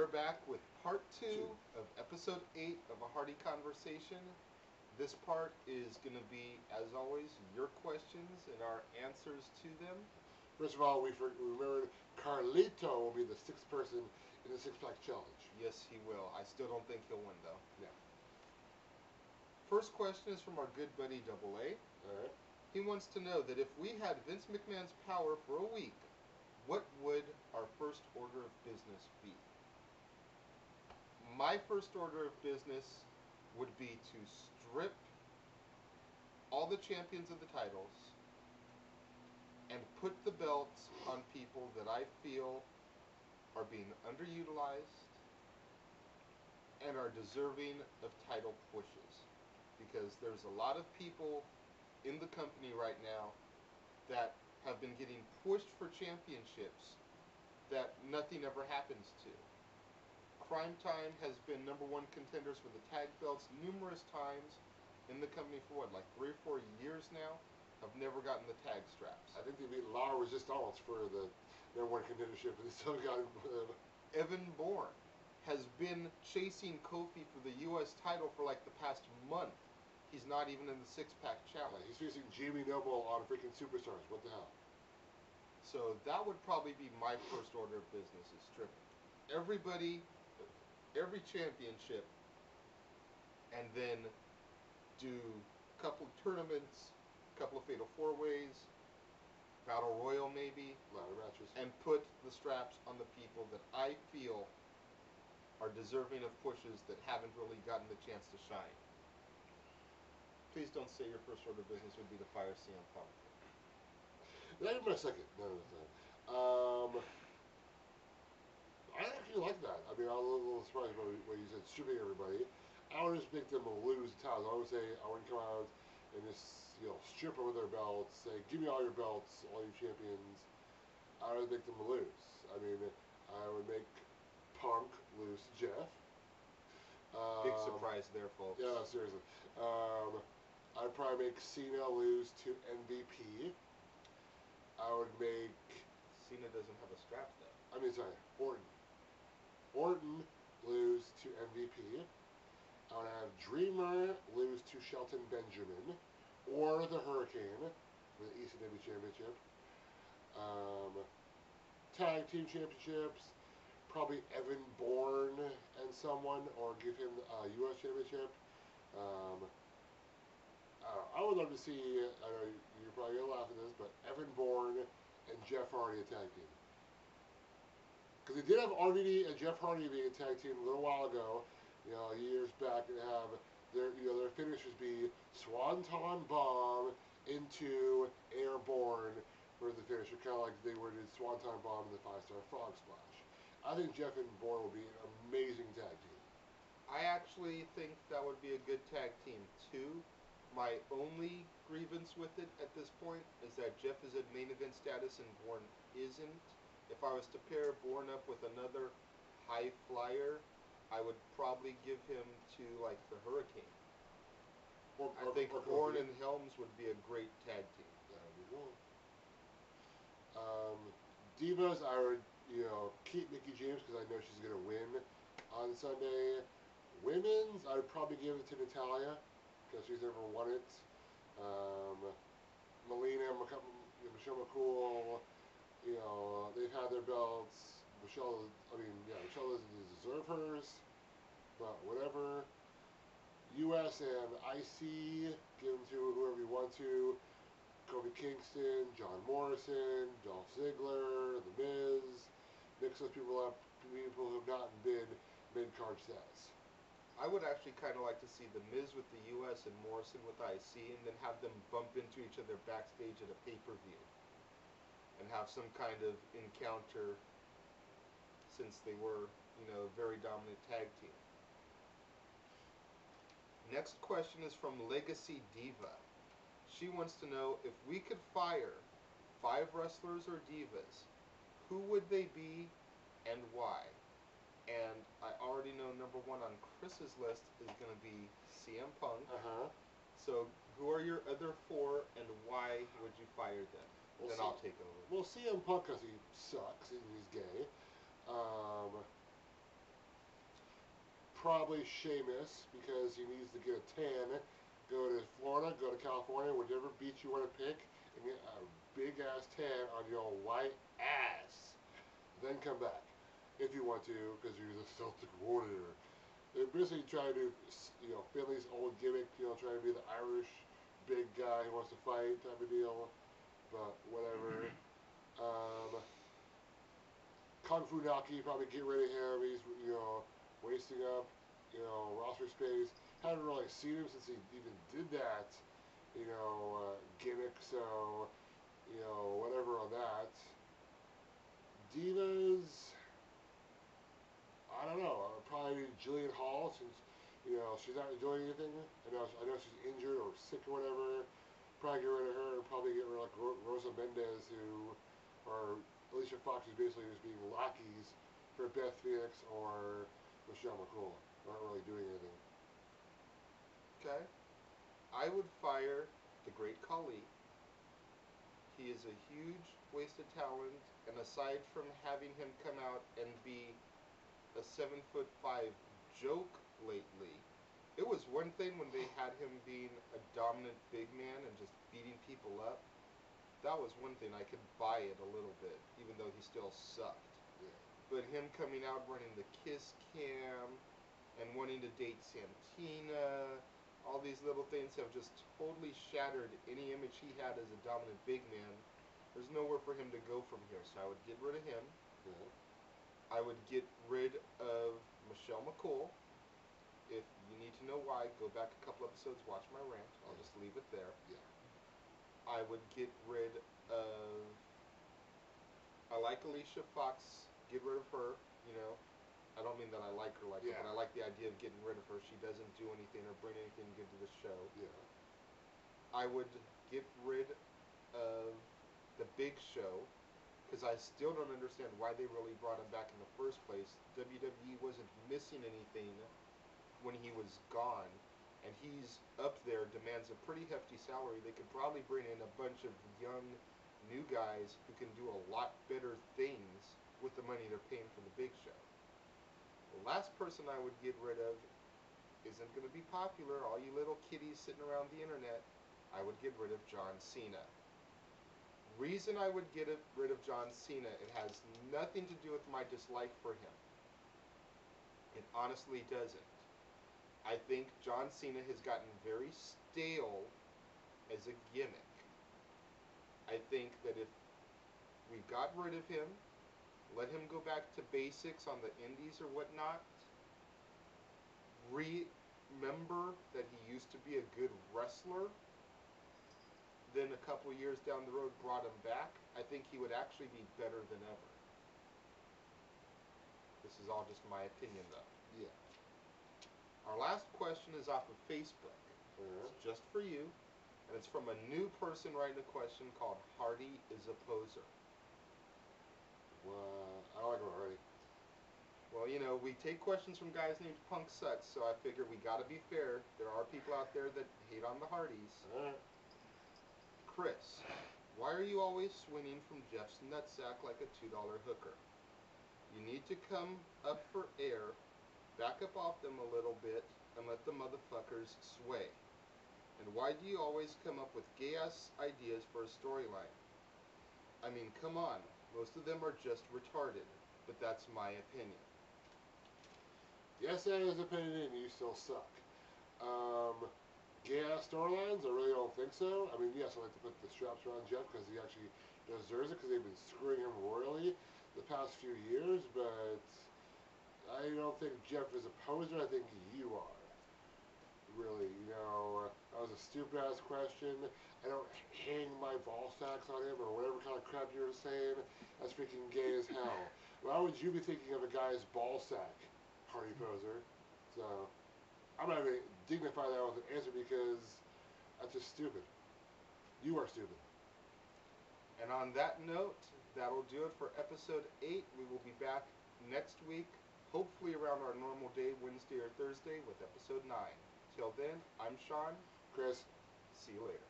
We're back with part 2 of episode 8 of A Hearty Conversation. This part is going to be, as always, your questions and our answers to them. First of all, we remembered Carlito will be the 6th person in the 6-pack challenge. Yes, he will. I still don't think he'll win, though. Yeah. First question is from our good buddy Double A. All right. He wants to know that if we had Vince McMahon's power for a week, what would our first order of business be? My first order of business would be to strip all the champions of the titles and put the belts on people that I feel are being underutilized and are deserving of title pushes. Because there's a lot of people in the company right now that have been getting pushed for championships that nothing ever happens to. Crime Time has been #1 contenders for the tag belts numerous times in the company for what, like 3 or 4 years now? Have never gotten the tag straps. I think they beat La Resistance for the #1 contendership, and they still got Evan Bourne has been chasing Kofi for the U.S. title for like the past month. He's not even in the 6-pack challenge. He's facing Jamie Noble on freaking Superstars. What the hell? So that would probably be my first order of business, is strip everybody, every championship, and then do a couple of tournaments, a couple of Fatal 4-Ways, Battle Royal maybe, ladder matches, and put the straps on the people that I feel are deserving of pushes that haven't really gotten the chance to shine. Please don't say your first order of business would be to fire CM Punk. Not even my second. No. I actually like that. I mean, I was a little surprised by what you said, stripping everybody. I would just make them lose the titles. I would say, I wouldn't come out and just, strip them of their belts, say, give me all your belts, all your champions. I would make them lose. I mean, I would make Punk lose to Jeff. Big surprise there, folks. Yeah, seriously. I'd probably make Cena lose to MVP. I would make... Cena doesn't have a strap, though. I mean, sorry, Orton. Orton lose to MVP. I would have Dreamer lose to Shelton Benjamin. Or the Hurricane for the ECW Championship. Tag Team Championships. Probably Evan Bourne and someone, or give him a U.S. Championship. I would love to see, I know you're probably going to laugh at this, but Evan Bourne and Jeff Hardy a tag team. Because they did have RVD and Jeff Hardy being a tag team a little while ago, years back, and have their finishers be Swanton Bomb into Airborne for the finisher, kind of like they were in Swanton Bomb in the 5-star Frog Splash. I think Jeff and Bourne will be an amazing tag team. I actually think that would be a good tag team, too. My only grievance with it at this point is that Jeff is at main event status and Bourne isn't. If I was to pair Bourne up with another high flyer, I would probably give him to, like, the Hurricane. I think Bourne and Helms would be a great tag team. That would be cool. Divas, I would, keep Mickie James because I know she's going to win on Sunday. Women's, I would probably give it to Natalya because she's never won it. Melina, Michelle McCool, they've had their belts. Michelle doesn't deserve hers, but whatever. US and IC, give them to whoever you want to. Kofi Kingston, John Morrison, Dolph Ziggler, The Miz. Mix those people up, people who have not been mid-card status. I would actually kind of like to see The Miz with the US and Morrison with IC, and then have them bump into each other backstage at a pay-per-view. And have some kind of encounter, since they were, a very dominant tag team. Next question is from Legacy Diva. She wants to know, if we could fire 5 wrestlers or divas, who would they be and why? And I already know #1 on Chris's list is going to be CM Punk. So who are your other 4 and why would you fire them? Well, then I'll take over. Well, CM Punk, because he sucks and he's gay. probably Sheamus because he needs to get a tan. Go to Florida, go to California, whatever beach you want to pick, and get a big ass tan on your white ass. Then come back if you want to, because you're the Celtic Warrior. They're basically trying to, Finley's old gimmick, trying to be the Irish big guy who wants to fight type of deal. But whatever. Kung Fu Naki, probably get rid of him. He's, wasting up, roster space. Haven't really seen him since he even did that, gimmick. So, whatever on that. Divas, I don't know. Probably Jillian Hall since, she's not doing anything. I know she's injured or sick or whatever. Probably get rid of her and probably get rid of like Rosa Mendez, or Alicia Fox, who's basically just being lackeys for Beth Phoenix or Michelle McCool. Not really doing anything. Okay. I would fire the great Khali. He is a huge waste of talent, and aside from having him come out and be a 7'5" joke lately, it was one thing when they had him being a dominant big man and just beating people up. That was one thing I could buy it a little bit, even though he still sucked. Yeah. But him coming out running the kiss cam and wanting to date Santina, all these little things have just totally shattered any image he had as a dominant big man. There's nowhere for him to go from here, so I would get rid of him. Yeah. I would get rid of Michelle McCool. If you need to know why, go back a couple episodes, watch my rant. I'll just leave it there. Yeah. I would get rid of... I like Alicia Fox. Get rid of her, I don't mean that I like her her, but I like the idea of getting rid of her. She doesn't do anything or bring anything good to the show. Yeah. I would get rid of the Big Show, because I still don't understand why they really brought him back in the first place. WWE wasn't missing anything when he was gone, and he's up there, demands a pretty hefty salary. They could probably bring in a bunch of young, new guys who can do a lot better things with the money they're paying for the Big Show. The last person I would get rid of isn't going to be popular. All you little kiddies sitting around the internet, I would get rid of John Cena. Reason I would get rid of John Cena, it has nothing to do with my dislike for him. It honestly doesn't. I think John Cena has gotten very stale as a gimmick. I think that if we got rid of him, let him go back to basics on the indies or whatnot, remember that he used to be a good wrestler, then a couple years down the road brought him back, I think he would actually be better than ever. This is all just my opinion, though. Yeah. Our last question is off of Facebook. It's just for you, and it's from a new person writing a question called Hardy is a Poser. Well, I like him already. Well, we take questions from guys named Punk Sucks, so I figure we gotta be fair. There are people out there that hate on the Hardys. Chris, why are you always swinging from Jeff's nutsack like a $2 hooker? You need to come up for air, back up off them a little bit, and let the motherfuckers sway. And why do you always come up with gay-ass ideas for a storyline? I mean, come on. Most of them are just retarded, but that's my opinion. Yes, that is opinion, and you still suck. Gay-ass storylines? I really don't think so. I mean, yes, I like to put the straps around Jeff because he actually deserves it because they've been screwing him royally the past few years, but I don't think Jeff is a poser. I think you are. Really, that was a stupid-ass question. I don't hang my ball sacks on him or whatever kind of crap you were saying. That's freaking gay as hell. Why would you be thinking of a guy's ball sack, Hardy Poser? So, I'm not going to dignify that with an answer because that's just stupid. You are stupid. And on that note, that'll do it for episode 8. We will be back next week, hopefully around our normal day, Wednesday or Thursday, with episode 9. Till then, I'm Sean. Chris. See you later.